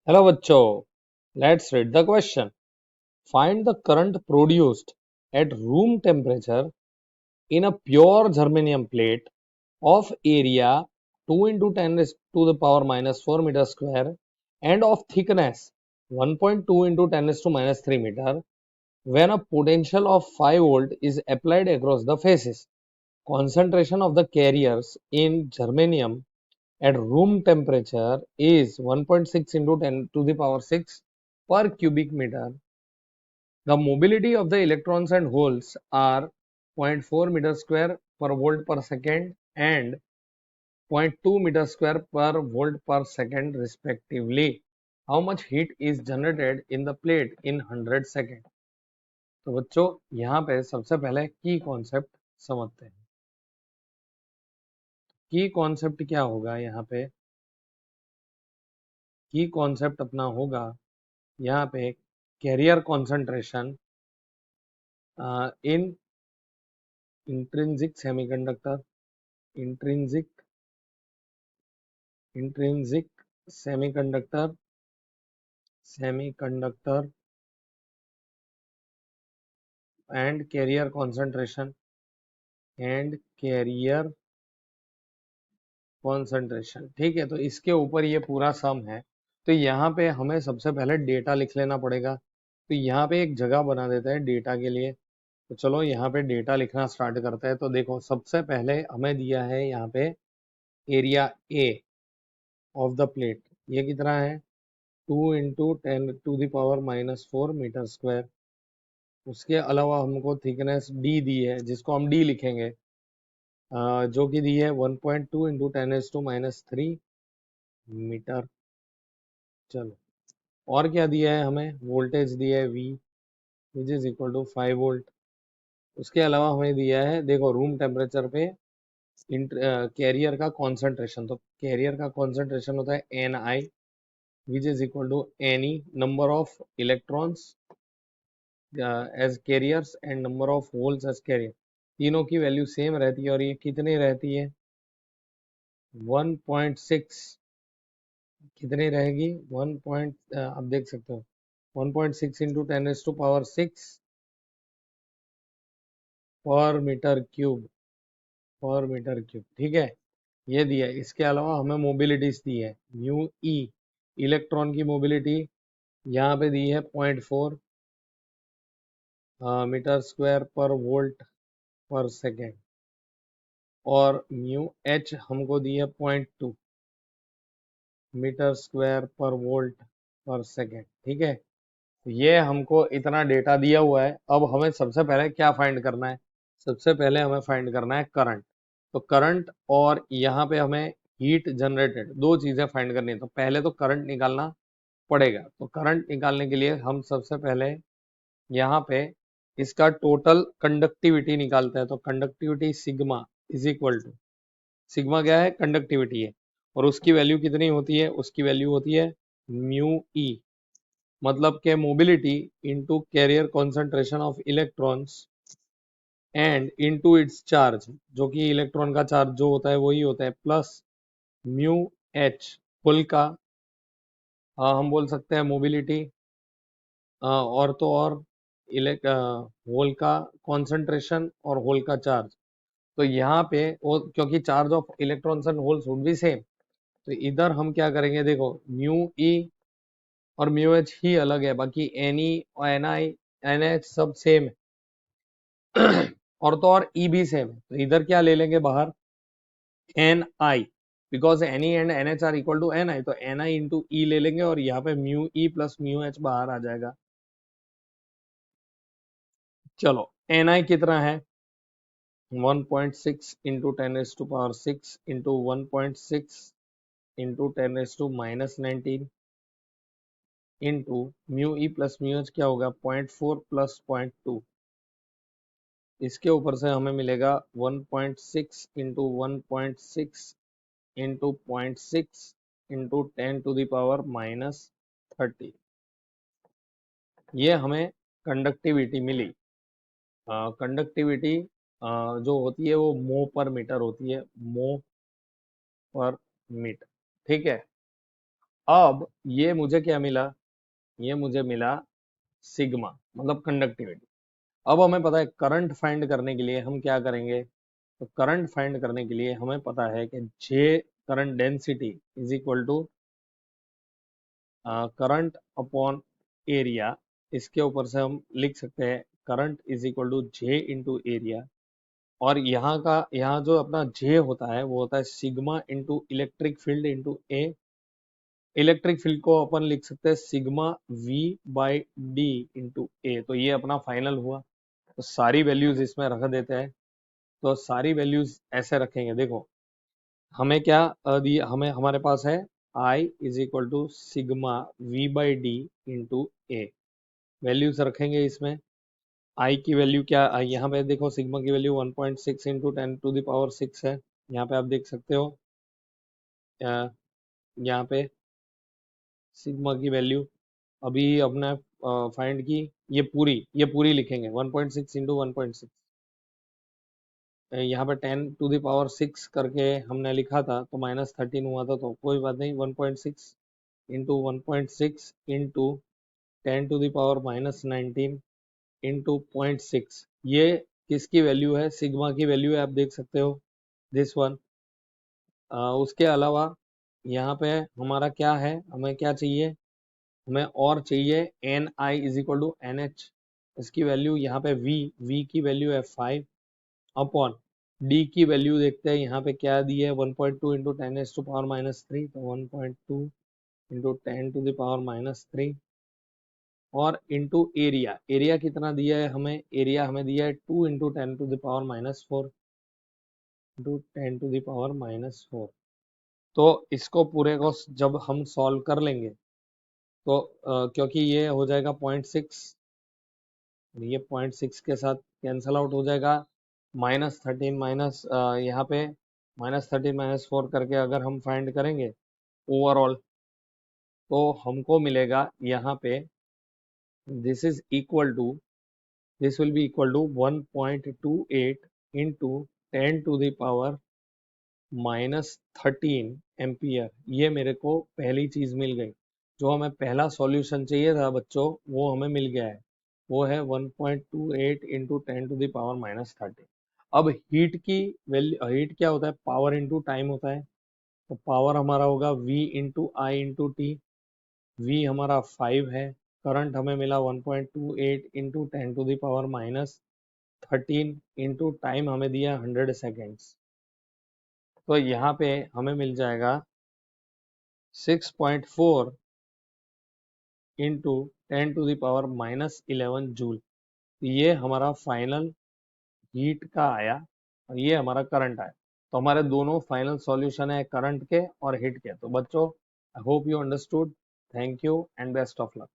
Hello बच्चों, let's read the question. Find the current produced at room temperature in a pure germanium plate of area 2 into 10 raised to the power minus 4 meter square and of thickness 1.2 into 10 raised to minus 3 meter when a potential of 5 volt is applied across the faces. Concentration of the carriers in germanium at room temperature is 1.6 into 10 to the power 6 per cubic meter. The mobility of the electrons and holes are zero point 0.4 meter square per volt per second and zero point 0.2 meter square per volt per second respectively. How much heat is generated in the plate in 100 seconds? तो बच्चों यहाँ पे सबसे पहले की concept समझते हैं। की कॉन्सेप्ट क्या होगा यहाँ पे? की कॉन्सेप्ट अपना होगा यहाँ पे carrier concentration in intrinsic semiconductor intrinsic intrinsic semiconductor semiconductor and carrier concentration and carrier concentration. ठीक है, तो इसके ऊपर ये पूरा सम है। तो यहाँ पे हमें सबसे पहले डेटा लिख लेना पड़ेगा। तो यहाँ पे एक जगह बना देते हैं डेटा के लिए। तो चलो यहाँ पे डेटा लिखना स्टार्ट करते हैं। तो देखो सबसे पहले हमें दिया है यहाँ पे area A of the plate. ये कितना है? 2 into 10 to the power minus 4 metre square. उसके अलावा हमको थिकनेस डी दी है, जिसको हम डी लिखेंगे, जो कि दी है 1.2 इंटू 10⁻³ मीटर। चलो, और क्या दिया है हमें? वोल्टेज दिया है V which is equal to 5 volt. उसके अलावा हमें दिया है, देखो रूम टेम्परेचर पे कैरियर का कॉन्सेंट्रेशन। तो कैरियर का कॉन्सेंट्रेशन होता है N I which is equal to N E, number of electrons as carriers and number of holes as carrier. तीनों की वैल्यू सेम रहती है और ये कितनी रहती है? 1.6। कितनी रहेगी? 1 पॉइंट, आप देख सकते हो 1.6 इंटू 10⁻⁶ पर मीटर क्यूब, पर मीटर क्यूब। ठीक है, ये दिया है। इसके अलावा हमें मोबिलिटीज दी है, म्यू ई इलेक्ट्रॉन की मोबिलिटी यहाँ पे दी है 0.4 मीटर स्क्वायर पर वोल्ट पर सेकेंड, और म्यू एच हमको दी है 0.2 मीटर स्क्वायर पर वोल्ट पर सेकेंड। ठीक है, तो ये हमको इतना डेटा दिया हुआ है। अब हमें सबसे पहले क्या फाइंड करना है? सबसे पहले हमें फाइंड करना है करंट। तो करंट और यहाँ पे हमें हीट जनरेटेड, दो चीजें फाइंड करनी है। तो पहले तो करंट निकालना पड़ेगा। तो करंट निकालने के लिए हम सबसे पहले यहाँ पे इसका टोटल कंडक्टिविटी निकालते हैं। तो conductivity sigma is equal to, sigma क्या है? कंडक्टिविटी है। और उसकी वैल्यू कितनी होती है? उसकी वैल्यू होती है म्यू ई, मतलब के mobility into carrier concentration of electrons and into its charge, जो कि इलेक्ट्रॉन का चार्ज जो होता है वही होता है, प्लस म्यू एच होल का, हम बोल सकते हैं मोबिलिटी, और तो और इलेक्ट होल का कॉन्सेंट्रेशन और होल का चार्ज। तो यहाँ पे वो, क्योंकि charge of electrons and holes would be same, तो इधर हम क्या करेंगे? देखो म्यू ई और म्यू एच ही अलग है, बाकी एन ई और एन आई एन एच सब सेम है। और तो और ई भी सेम है। तो इधर क्या ले लेंगे बाहर? N I, because N E and N H R equal to N I. तो एन आई इंटू ई ले लेंगे और यहाँ पे mu E plus mu H बाहर आ जाएगा। चलो, एन आई कितना है? 1.6 into 10⁻⁶ into 1.6 into 10⁻⁻19 into mu E plus mu H क्या होगा? 0.4 प्लस 0.2। इसके ऊपर से हमें मिलेगा 1.6 इंटू 1.6 इंटू 0.6 इंटू 10⁻⁻30। ये हमें कंडक्टिविटी मिली। कंडक्टिविटी जो होती है वो मो पर मीटर होती है, मो पर मीटर। ठीक है, अब ये मुझे क्या मिला, ये मुझे मिला सिग्मा, मतलब कंडक्टिविटी। अब हमें पता है करंट फाइंड करने के लिए हम क्या करेंगे, तो करंट फाइंड करने के लिए हमें पता है कि J current density is equal to current upon area. इसके ऊपर से हम लिख सकते हैं current is equal to J into area. और यहाँ जो अपना जे होता है वो होता है sigma into electric field into A. Electric field को अपन लिख सकते हैं sigma V by D into A. तो ये अपना फाइनल हुआ। तो सारी वैल्यूज इसमें रख देते हैं। तो सारी वैल्यूज ऐसे रखेंगे, देखो हमें क्या दिया, हमें हमारे पास है I is equal to sigma V by D into A. Values रखेंगे इसमें। I की वैल्यू क्या, यहाँ पे देखो सिग्मा की वैल्यू 1.6 इंटू 10⁶ है। यहाँ पे आप देख सकते हो, यहाँ पे सिग्मा की वैल्यू अभी अपने फाइंड की, ये पूरी लिखेंगे 1.6 इंटू 1.6। यहाँ पे 10⁶ करके हमने लिखा था तो -13 हुआ था, तो कोई बात नहीं, 1.6 इंटू 1.6 इंटू 10⁻⁻19 इंटू 0.6। ये किसकी वैल्यू है, सिग्मा की वैल्यू है, आप देख सकते हो दिस वन। उसके अलावा यहाँ पे हमारा क्या है, हमें क्या चाहिए, हमें और चाहिए N I is equal to N H. इसकी वैल्यू यहाँ पे वी की वैल्यू है 5 अपॉन डी की वैल्यू देखते हैं यहाँ पे क्या दी है 1.2 इंटू 10⁻³ तो 1.2 इंटू 10⁻³ और इंटू एरिया। एरिया कितना दिया है हमें, एरिया हमें दिया है 2 इंटू 10⁻⁻4 इंटू 10⁻⁻4। तो इसको पूरे को जब हम सॉल्व कर लेंगे तो क्योंकि ये हो जाएगा 0.6, ये 0.6 के साथ कैंसल आउट हो जाएगा। -13 माइनस यहाँ पे -13 -4 करके अगर हम फाइंड करेंगे ओवरऑल तो हमको मिलेगा यहाँ पे this is equal to, this will be equal to 1.28 into 10⁻⁻13 ampere. ये मेरे को पहली चीज मिल गई। जो हमें पहला सॉल्यूशन चाहिए था बच्चों वो हमें मिल गया है, वो है 1.28 इंटू 10⁻⁻13। अब हीट की वैल्यू, हीट क्या होता है, पावर इंटू टाइम होता है। तो पावर हमारा होगा V into I into T. V हमारा 5 है। करंट हमें मिला 1.28 इंटू 10⁻⁻13 इंटू टाइम हमें दिया 100 सेकेंड्स। तो यहाँ पे हमें मिल जाएगा 6.4 इंटू 10⁻⁻11 जूल। ये हमारा फाइनल हीट का आया और ये हमारा करंट आया। तो हमारे दोनों फाइनल सॉल्यूशन है करंट के और हीट के। तो बच्चों I hope you understood. Thank you and best of luck.